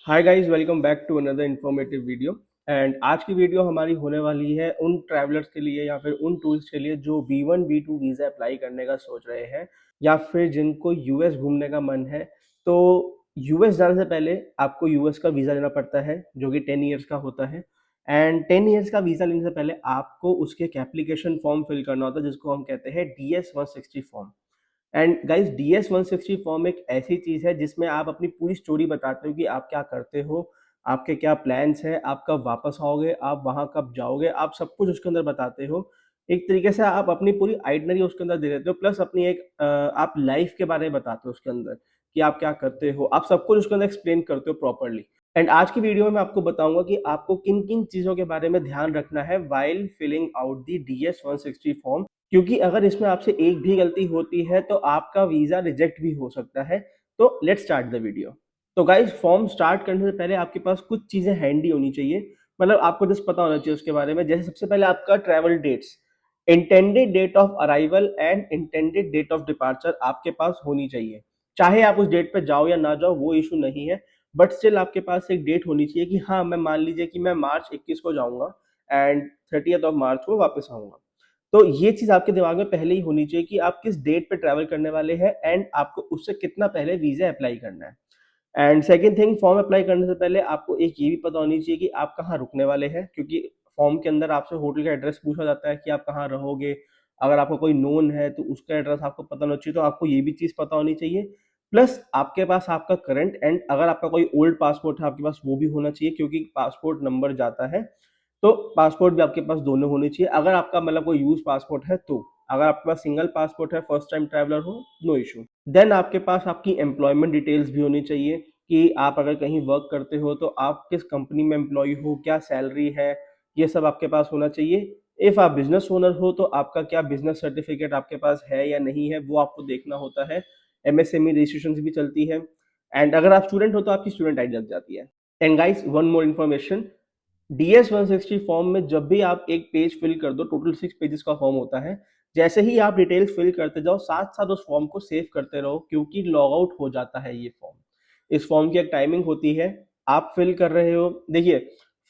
Hi guys, welcome back to another informative video. And आज की video हमारी होने वाली है उन ट्रैवलर्स के लिए या फिर उन टूरिस्ट के लिए जो B1 B2 वीज़ा अप्लाई करने का सोच रहे हैं या फिर जिनको यूएस घूमने का मन है। तो यूएस जाने से पहले आपको यूएस का वीज़ा लेना पड़ता है जो कि 10 ईयर्स का होता है। एंड 10 ईयर्स का वीज़ा लेने से पहले आपको उसके एक एप्लीकेशन फॉर्म फिल करना होता है जिसको हम कहते हैं DS-160 form. And guys, DS-160 form एक ऐसी चीज है जिसमें आप अपनी पूरी स्टोरी बताते हो कि आप क्या करते हो, आपके क्या प्लान्स हैं, आप कब वापस आओगे, आप वहां कब जाओगे, आप सब कुछ उसके अंदर बताते हो। एक तरीके से आप अपनी पूरी आइटनरी उसके अंदर दे देते हो, प्लस अपनी एक आप लाइफ के बारे में बताते हो उसके अंदर कि आप क्या करते हो, आप सब कुछ उसके अंदर एक्सप्लेन करते हो प्रॉपरली। एंड आज की वीडियो में मैं आपको बताऊंगा कि आपको किन किन चीजों के बारे में ध्यान रखना है while filling out the DS-160 form, क्योंकि अगर इसमें आपसे एक भी गलती होती है तो आपका वीजा रिजेक्ट भी हो सकता है। तो लेट्स स्टार्ट द वीडियो। तो गाइस, फॉर्म स्टार्ट करने से पहले आपके पास कुछ चीजें हैंडी होनी चाहिए, मतलब आपको जस्ट पता होना चाहिए उसके बारे में। जैसे सबसे पहले आपका travel dates, intended date of arrival and intended date of departure आपके पास होनी चाहिए। चाहे आप उस डेट पे जाओ या ना जाओ, वो इशू नहीं है, बट स्टिल आपके पास एक डेट होनी चाहिए कि हाँ, मैं मान लीजिए कि मैं मार्च 21 को जाऊंगा एंड 30th ऑफ मार्च को वापस आऊंगा। तो ये चीज आपके दिमाग में पहले ही होनी चाहिए कि आप किस डेट पे ट्रैवल करने वाले हैं एंड आपको उससे कितना पहले वीजा अप्लाई करना है। And second thing, form apply करने से पहले आपको एक ये भी पता होनी चाहिए कि आप कहाँ रुकने वाले हैं, क्योंकि फॉर्म के अंदर आपसे होटल का एड्रेस पूछा जाता है कि आप कहाँ रहोगे। अगर आपका कोई नोन है तो उसका एड्रेस आपको पता होना चाहिए, तो आपको ये भी चीज़ पता होनी चाहिए। प्लस आपके पास आपका करंट एंड अगर आपका कोई ओल्ड पासपोर्ट है आपके पास, वो भी होना चाहिए, क्योंकि पासपोर्ट नंबर जाता है। तो पासपोर्ट भी आपके पास दोनों होने चाहिए। अगर आपका मतलब कोई यूज पासपोर्ट है तो, अगर आपके पास सिंगल पासपोर्ट है, फर्स्ट टाइम ट्रैवलर हो, नो इशू। देन आपके पास आपकी एम्प्लॉयमेंट डिटेल्स भी होनी चाहिए कि आप अगर कहीं वर्क करते हो तो आप किस कंपनी में एम्प्लॉय हो, क्या सैलरी है, ये सब आपके पास होना चाहिए। इफ आप बिजनेस ओनर हो तो आपका क्या बिजनेस सर्टिफिकेट आपके पास है या नहीं है, वो आपको देखना होता है। MSME रजिस्ट्रेशन भी चलती है। एंड अगर आप स्टूडेंट हो तो आपकी स्टूडेंट आईडी लग जाती है। And guys, one more information, DS-160 form में जब भी आप एक पेज फिल कर दो, टोटल 6 पेजेस का फॉर्म होता है। जैसे ही आप डिटेल्स फिल करते जाओ, साथ साथ उस फॉर्म को सेव करते रहो, क्योंकि लॉग आउट हो जाता है ये फॉर्म। इस फॉर्म की एक टाइमिंग होती है। आप फिल कर रहे हो, देखिए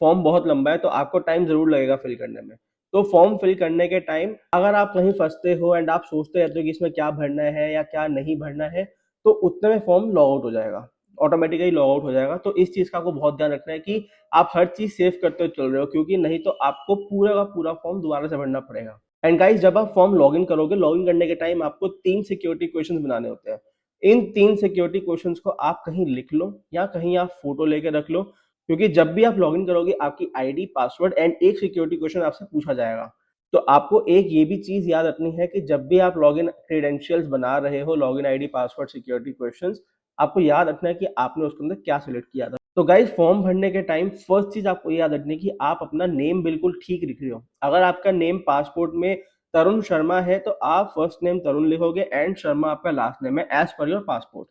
फॉर्म बहुत लंबा है तो आपको टाइम जरूर लगेगा फिल करने में। तो फॉर्म फिल करने के टाइम अगर आप कहीं फंसते हो एंड आप सोचते रहते हो कि इसमें क्या भरना है या क्या नहीं भरना है, तो उतने में फॉर्म लॉग आउट हो जाएगा, ऑटोमेटिकली लॉग आउट हो जाएगा। तो इस चीज का आपको बहुत ध्यान रखना है कि आप हर चीज सेव करते हुए चल रहे हो, क्योंकि नहीं तो आपको पूरा का पूरा फॉर्म दोबारा से भरना पड़ेगा। एंड गाइस, जब आप फॉर्म लॉगिन करोगे, लॉगिन करने के टाइम आपको 3 सिक्योरिटी क्वेश्चंस बनाने होते हैं। इन 3 सिक्योरिटी क्वेश्चंस को आप कहीं लिख लो या कहीं आप फोटो लेके रख लो, क्योंकि जब भी आप लॉगिन करोगे आपकी आईडी, पासवर्ड एंड एक सिक्योरिटी क्वेश्चन आपसे पूछा जाएगा। तो आपको एक ये भी चीज याद रखनी है कि जब भी आप लॉगिन क्रेडेंशियल्स बना रहे हो, login ID, password, security questions, आपको याद रखना है कि आपने उसके अंदर क्या सिलेक्ट किया था। तो गाइस, फॉर्म भरने के टाइम फर्स्ट चीज आपको याद रखनी है कि आप अपना नेम बिल्कुल ठीक लिख रहे हो। अगर आपका नेम पासपोर्ट में तरुण शर्मा है तो आप फर्स्ट नेम तरुण लिखोगे एंड शर्मा आपका लास्ट नेम है, एज पर योर पासपोर्ट।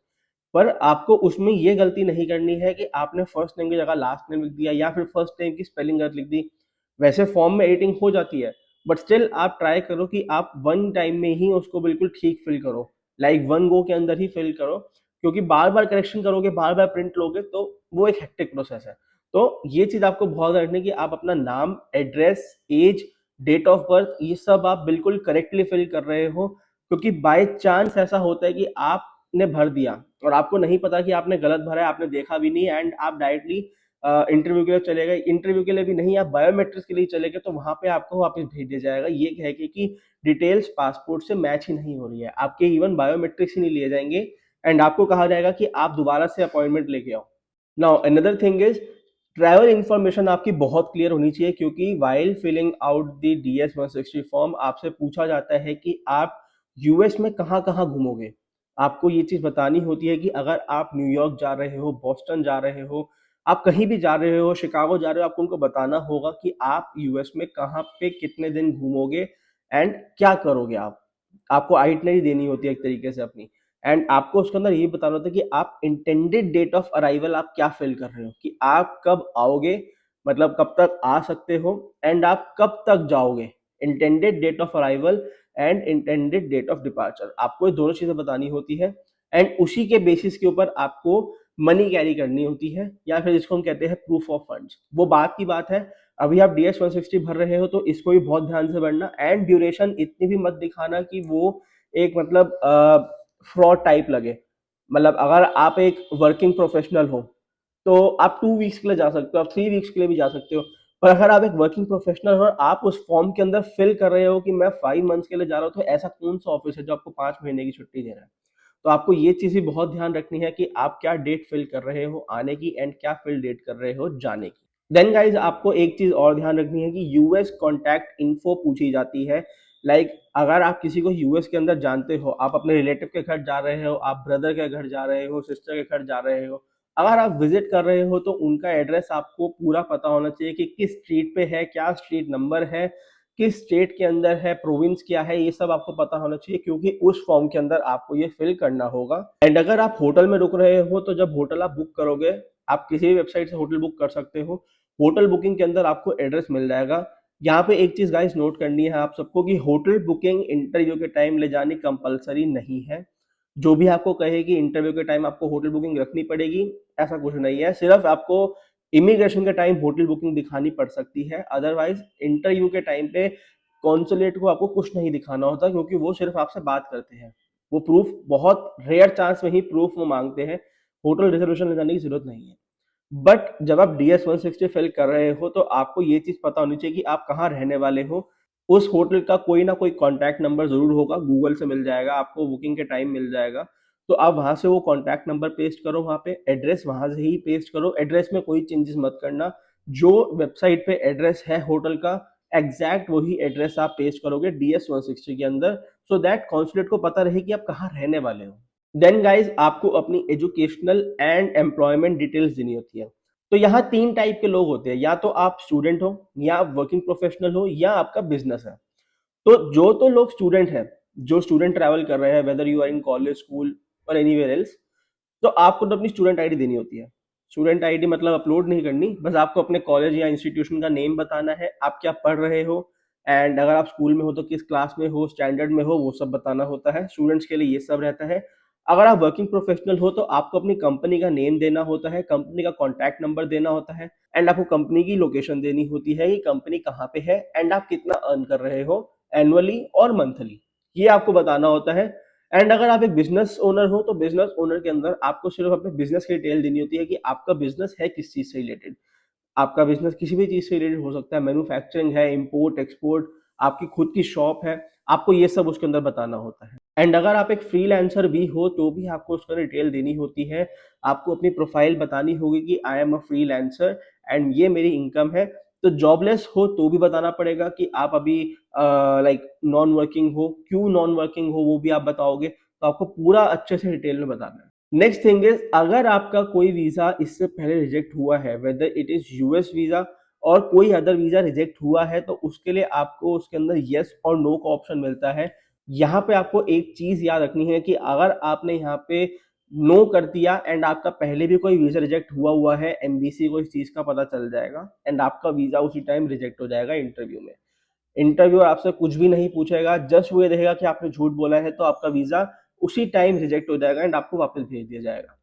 पर आपको उसमें ये गलती नहीं करनी है कि आपने फर्स्ट नेम की जगह लास्ट नेम लिख दिया या फिर फर्स्ट नेम की स्पेलिंग गलत लिख दी। वैसे फॉर्म में एडिटिंग हो जाती है, बट स्टिल आप ट्राई करो कि आप वन टाइम में ही उसको बिल्कुल ठीक फिल करो, लाइक वन गो के अंदर ही फिल करो, क्योंकि बार बार करेक्शन करोगे, बार बार प्रिंट लोगे तो वो एक हेक्टिक प्रोसेस है। तो ये चीज आपको बहुत ध्यान रखनी है कि आप अपना नाम, address, age, date of birth, ये सब आप बिल्कुल करेक्टली फिल कर रहे हो, क्योंकि बाय चांस ऐसा होता है कि आपने भर दिया और आपको नहीं पता कि आपने गलत भरा है, आपने देखा भी नहीं एंड आप डायरेक्टली इंटरव्यू के लिए चले गए। इंटरव्यू के लिए भी नहीं, आप बायोमेट्रिक्स के लिए चले गए, तो वहां पे आपको वापस भेज दिया जाएगा ये कह के कि डिटेल्स पासपोर्ट से मैच ही नहीं हो रही है, आपके इवन बायोमेट्रिक्स ही नहीं लिए जाएंगे एंड आपको कहा जाएगा कि आप दोबारा से अपॉइंटमेंट लेके आओ। Now another thing is, travel information आपकी बहुत क्लियर होनी चाहिए, क्योंकि while filling out the DS-160 form आपसे पूछा जाता है कि आप यूएस में कहाँ कहाँ घूमोगे। आपको ये चीज बतानी होती है कि अगर आप न्यूयॉर्क जा रहे हो, बॉस्टन जा रहे हो, आप कहीं भी जा रहे हो, शिकागो जा रहे हो, आपको उनको बताना होगा कि आप यूएस में कहाँ पे कितने दिन घूमोगे एंड क्या करोगे। आपको आइटनरी देनी होती है एक तरीके से अपनी। एंड आपको उसके अंदर ये बताना होता है कि आप इंटेंडेड डेट ऑफ अराइवल आप क्या फिल कर रहे हो, कि आप कब आओगे, मतलब कब तक आ सकते हो, एंड आप कब तक जाओगे। Intended date of arrival and intended date of departure, आपको ये दोनों चीजें बतानी होती है। एंड उसी के बेसिस के ऊपर आपको मनी कैरी करनी होती है, या फिर जिसको हम कहते हैं प्रूफ ऑफ फंड्स। वो बात की बात है, अभी आप DS-160 भर रहे हो तो इसको भी बहुत ध्यान से भरना, एंड ड्यूरेशन इतनी भी मत दिखाना कि वो एक मतलब फ्रॉड टाइप लगे। मतलब अगर आप एक वर्किंग प्रोफेशनल हो तो आप 2 वीक्स के लिए जा सकते हो, आप 3 वीक्स के लिए भी जा सकते हो। पर अगर आप एक वर्किंग प्रोफेशनल हो और आप उस फॉर्म के अंदर फिल कर रहे हो कि मैं 5 मंथ्स के लिए जा रहा हूँ, तो ऐसा कौन सा ऑफिस है जो आपको 5 महीने की छुट्टी दे रहा है? तो आपको ये चीज़ भी बहुत ध्यान रखनी है कि आप क्या डेट फिल कर रहे हो आने की, एंड क्या फिल डेट कर रहे हो जाने की। देन गाइज आपको एक चीज़ और ध्यान रखनी है कि यूएस कॉन्टैक्ट इन्फो पूछी जाती है। लाइक अगर आप किसी को यूएस के अंदर जानते हो, आप अपने रिलेटिव के घर जा रहे हो, आप ब्रदर के घर जा रहे हो, सिस्टर के घर जा रहे हो, अगर आप विजिट कर रहे हो तो उनका एड्रेस आपको पूरा पता होना चाहिए कि किस स्ट्रीट पे है, क्या स्ट्रीट नंबर है, किस स्टेट के अंदर है, प्रोविंस क्या है, ये सब आपको पता होना चाहिए, क्योंकि उस फॉर्म के अंदर आपको ये फिल करना होगा। एंड अगर आप होटल में रुक रहे हो तो जब होटल आप बुक करोगे, आप किसी भी वेबसाइट से होटल बुक कर सकते हो, होटल बुकिंग के अंदर आपको एड्रेस मिल जाएगा। यहाँ पे एक चीज गाइस नोट करनी है आप सबको कि होटल बुकिंग इंटरव्यू के टाइम ले जानी कंपलसरी नहीं है। जो भी आपको कहे कि इंटरव्यू के टाइम आपको होटल बुकिंग रखनी पड़ेगी, ऐसा कुछ नहीं है। सिर्फ आपको इमिग्रेशन के टाइम होटल बुकिंग दिखानी पड़ सकती है, अदरवाइज इंटरव्यू के टाइम पे कॉन्सुलेट को आपको कुछ नहीं दिखाना होता, क्योंकि वो सिर्फ आपसे बात करते हैं। वो प्रूफ बहुत रेयर चांस में ही प्रूफ वो मांगते हैं, होटल रिजर्वेशन ले जाने की जरूरत नहीं है। बट जब आप DS-160 फिल कर रहे हो तो आपको ये चीज पता होनी चाहिए कि आप कहाँ रहने वाले हो। उस होटल का कोई ना कोई कॉन्टैक्ट नंबर जरूर होगा, गूगल से मिल जाएगा आपको, बुकिंग के टाइम मिल जाएगा। तो आप वहां से वो कॉन्टैक्ट नंबर पेस्ट करो, वहां पे एड्रेस वहां से ही पेस्ट करो, एड्रेस में कोई चेंजेस मत करना। जो वेबसाइट पे एड्रेस है होटल का, एग्जैक्ट वही एड्रेस आप पेस्ट करोगे DS-160 के अंदर, सो दैट कॉन्सुलेट को पता रहे कि आप कहाँ रहने वाले हो। देन गाइज आपको अपनी एजुकेशनल एंड एम्प्लॉयमेंट डिटेल्स देनी होती है। तो यहाँ 3 टाइप के लोग होते हैं, या तो आप स्टूडेंट हो, या आप वर्किंग प्रोफेशनल हो, या आपका बिजनेस है। तो जो तो लोग स्टूडेंट हैं, जो स्टूडेंट ट्रैवल कर रहे हैं, whether you are in college, school और एनीवेयर एल्स, तो आपको तो अपनी स्टूडेंट आईडी देनी होती है। स्टूडेंट आईडी मतलब अपलोड नहीं करनी, बस आपको अपने कॉलेज या इंस्टीट्यूशन का नेम बताना है, आप क्या पढ़ रहे हो, एंड अगर आप स्कूल में हो तो किस क्लास में हो, स्टैंडर्ड में हो, वो सब बताना होता है। स्टूडेंट्स के लिए ये सब रहता है। अगर आप वर्किंग प्रोफेशनल हो तो आपको अपनी कंपनी का नेम देना होता है, कंपनी का कॉन्टैक्ट नंबर देना होता है, एंड आपको कंपनी की लोकेशन देनी होती है कि कंपनी कहाँ पे है, एंड आप कितना अर्न कर रहे हो एनुअली और मंथली, ये आपको बताना होता है। एंड अगर आप एक बिजनेस ओनर हो तो बिजनेस ओनर के अंदर आपको सिर्फ अपने बिजनेस की डिटेल देनी होती है कि आपका बिजनेस है किस चीज से रिलेटेड। आपका बिजनेस किसी भी चीज से रिलेटेड हो सकता है, मैन्युफैक्चरिंग है, इंपोर्ट एक्सपोर्ट, आपकी खुद की शॉप है, आपको ये सब उसके अंदर बताना होता है। एंड अगर आप एक फ्रीलांसर भी हो तो भी आपको उसका डिटेल देनी होती है। आपको अपनी प्रोफाइल बतानी होगी कि I am a freelancer and ये मेरी इनकम है। तो जॉबलेस हो तो भी बताना पड़ेगा कि आप अभी लाइक नॉन वर्किंग हो, क्यों नॉन वर्किंग हो वो भी आप बताओगे, तो आपको पूरा अच्छे से डिटेल में बताना है। नेक्स्ट थिंग इज, अगर आपका कोई वीजा इससे पहले रिजेक्ट हुआ है, whether it is US visa और कोई अदर वीजा रिजेक्ट हुआ है, तो उसके लिए आपको उसके अंदर यस और नो का ऑप्शन मिलता है। यहाँ पे आपको एक चीज याद रखनी है कि अगर आपने यहाँ पे नो कर दिया एंड आपका पहले भी कोई वीजा रिजेक्ट हुआ है, एमबीसी को इस चीज का पता चल जाएगा एंड आपका वीजा उसी टाइम रिजेक्ट हो जाएगा इंटरव्यू में। इंटरव्यूअर आपसे कुछ भी नहीं पूछेगा, जस्ट वो ये देखेगा कि आपने झूठ बोला है तो आपका वीजा उसी टाइम रिजेक्ट हो जाएगा एंड आपको वापस भेज दिया जाएगा।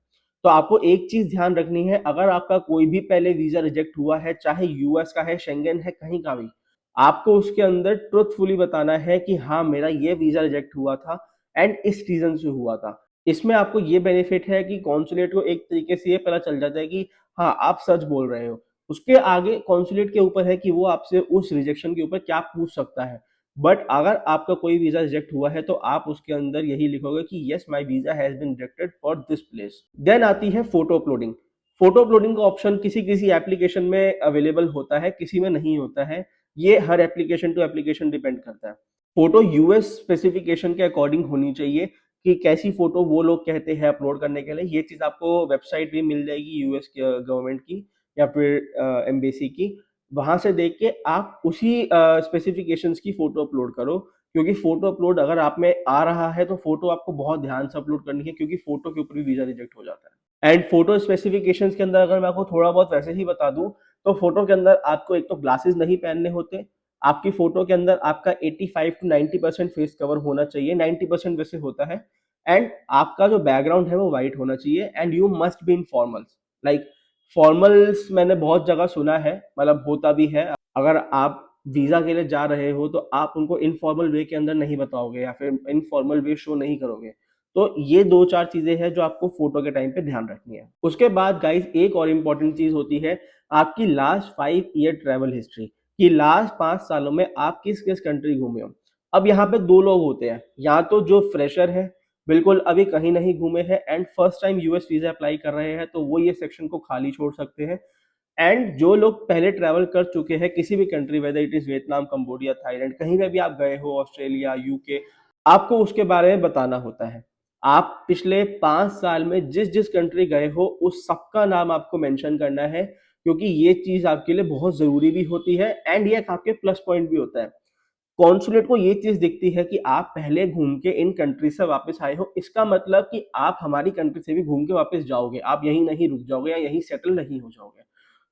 तो आपको एक चीज ध्यान रखनी है, अगर आपका कोई भी पहले वीजा रिजेक्ट हुआ है, चाहे यूएस का है, शेंगेन है, कहीं का भी, आपको उसके अंदर ट्रुथफुली बताना है कि हाँ मेरा ये वीजा रिजेक्ट हुआ था एंड इस रीजन से हुआ था। इसमें आपको ये बेनिफिट है कि कॉन्सुलेट को एक तरीके से ये पता चल जाता है कि हाँ आप सच बोल रहे हो। उसके आगे कॉन्सुलेट के ऊपर है कि वो आपसे उस रिजेक्शन के ऊपर क्या पूछ सकता है। बट अगर आपका कोई वीजा रिजेक्ट हुआ है तो आप उसके अंदर यही लिखोगे कि yes my visa has been rejected for this place. Then आती है फोटो अपलोडिंग। फोटो अपलोडिंग का ऑप्शन किसी किसी एप्लीकेशन में अवेलेबल होता है, किसी में नहीं होता है। ये हर एप्लीकेशन टू एप्लीकेशन डिपेंड करता है। फोटो यूएस स्पेसिफिकेशन के अकॉर्डिंग होनी चाहिए कि कैसी फोटो वो लोग कहते हैं अपलोड करने के लिए। ये चीज आपको वेबसाइट भी मिल जाएगी यूएस गवर्नमेंट की या फिर एम्बेसी की। वहां से देख के आप उसी स्पेसिफिकेशंस की फोटो अपलोड करो, क्योंकि फोटो अपलोड अगर आप में आ रहा है तो फोटो आपको बहुत ध्यान से अपलोड करनी है, क्योंकि फोटो के ऊपर भी वीजा रिजेक्ट हो जाता है। एंड फोटो स्पेसिफिकेशंस के अंदर अगर मैं आपको थोड़ा बहुत वैसे ही बता दूं, तो फोटो के अंदर आपको एक तो ग्लासेस नहीं पहनने होते। आपकी फोटो के अंदर आपका 85 to 90% फेस कवर होना चाहिए, 90% वैसे होता है। एंड आपका जो बैकग्राउंड है वो वाइट होना चाहिए and you must be in formals. Like formals मैंने बहुत जगह सुना है, मतलब होता भी है। अगर आप वीजा के लिए जा रहे हो तो आप उनको इनफॉर्मल वे के अंदर नहीं बताओगे या फिर इनफॉर्मल वे शो नहीं करोगे। तो ये दो चार चीजें हैं जो आपको फोटो के टाइम पे ध्यान रखनी है। उसके बाद गाइस एक और इम्पॉर्टेंट चीज होती है आपकी लास्ट 5 ईयर ट्रेवल हिस्ट्री, कि लास्ट 5 सालों में आप किस किस कंट्री घूमे हो। अब यहाँ पे दो लोग होते हैं, या तो जो फ्रेशर है, बिल्कुल अभी कहीं नहीं घूमे हैं and first time US visa apply कर रहे हैं, तो वो ये सेक्शन को खाली छोड़ सकते हैं। एंड जो लोग पहले ट्रैवल कर चुके हैं किसी भी country, whether it is Vietnam, Cambodia, Thailand, कहीं पे भी आप गए हो, ऑस्ट्रेलिया, यूके, आपको उसके बारे में बताना होता है। आप पिछले 5 साल में जिस जिस कंट्री गए हो उस सबका नाम आपको मेंशन करना है, क्योंकि ये चीज आपके लिए बहुत जरूरी भी होती है एंड ये आपके प्लस पॉइंट भी होता है। कॉन्सुलेट को ये चीज दिखती है कि आप पहले घूम के इन कंट्री से वापस आए हो, इसका मतलब कि आप हमारी कंट्री से भी घूम के वापस जाओगे, आप यहीं नहीं रुक जाओगे या यहीं सेटल नहीं हो जाओगे।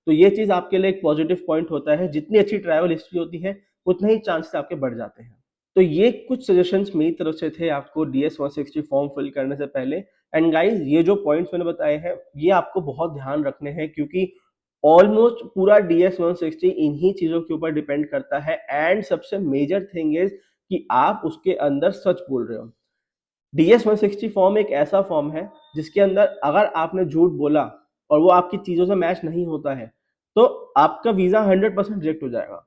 तो ये चीज आपके लिए एक पॉजिटिव पॉइंट होता है। जितनी अच्छी ट्रैवल हिस्ट्री होती है उतने ही चांसेस आपके बढ़ जाते हैं। तो ये कुछ सजेशंस मेरी तरफ से थे आपको DS-160 फॉर्म फिल करने से पहले। एंड गाइस ये जो पॉइंट्स मैंने बताए हैं ये आपको बहुत ध्यान रखने हैं, क्योंकि ऑलमोस्ट पूरा DS-160 इन्हीं चीजों के ऊपर डिपेंड करता है। एंड सबसे मेजर थिंग इज कि आप उसके अंदर सच बोल रहे हो। DS-160 फॉर्म एक ऐसा फॉर्म है जिसके अंदर अगर आपने झूठ बोला और वो आपकी चीजों से मैच नहीं होता है तो आपका वीजा 100% रिजेक्ट हो जाएगा।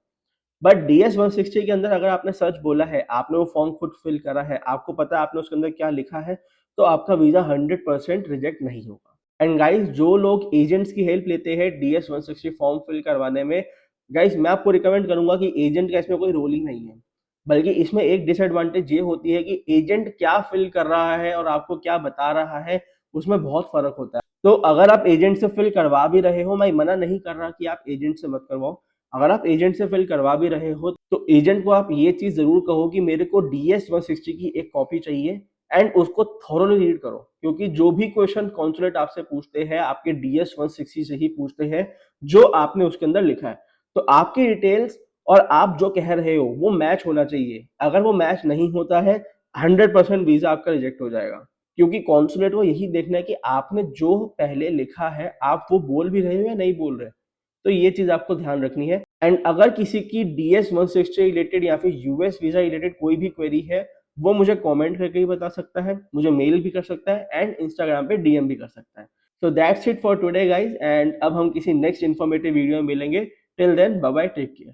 बट DS-160 के अंदर अगर आपने सच बोला है, आपने वो फॉर्म खुद फिल करा है, आपको पता है आपने उसके अंदर क्या लिखा है, तो आपका वीजा 100% रिजेक्ट नहीं होगा। एंड गाइस जो लोग एजेंट्स की हेल्प लेते हैं DS-160 फॉर्म फिल करवाने में, गाइस मैं आपको रिकमेंड करूंगा कि एजेंट का इसमें कोई रोल ही नहीं है। बल्कि इसमें एक डिसएडवांटेज ये होती है कि एजेंट क्या फिल कर रहा है और आपको क्या बता रहा है, उसमें बहुत फर्क होता है। तो अगर आप एजेंट से फिल करवा भी रहे हो, मैं मना नहीं कर रहा कि आप एजेंट से मत करवाओ। अगर आप एजेंट से फिल करवा भी रहे हो तो एजेंट को आप ये चीज जरूर कहो कि मेरे को DS-160 की एक कॉपी चाहिए एंड उसको थॉरोली रीड करो, क्योंकि जो भी क्वेश्चन कॉन्सुलेट आपसे पूछते हैं आपके DS-160 से ही पूछते हैं जो आपने उसके अंदर लिखा है। तो आपकी डिटेल्स और आप जो कह रहे हो वो मैच होना चाहिए। अगर वो मैच नहीं होता है 100% वीजा आपका रिजेक्ट हो जाएगा, क्योंकि कॉन्सुलेट को यही देखना है कि आपने जो पहले लिखा है आप वो बोल भी रहे हो या नहीं बोल रहे। तो ये चीज आपको ध्यान रखनी है। एंड अगर किसी की DS-160 रिलेटेड या फिर यूएस वीजा रिलेटेड कोई भी क्वेरी है, वो मुझे कमेंट करके ही बता सकता है, मुझे मेल भी कर सकता है एंड इंस्टाग्राम पे DM भी कर सकता है। So that's it for today guys, and अब हम किसी नेक्स्ट इन्फॉर्मेटिव वीडियो में मिलेंगे। Till then bye bye, take care.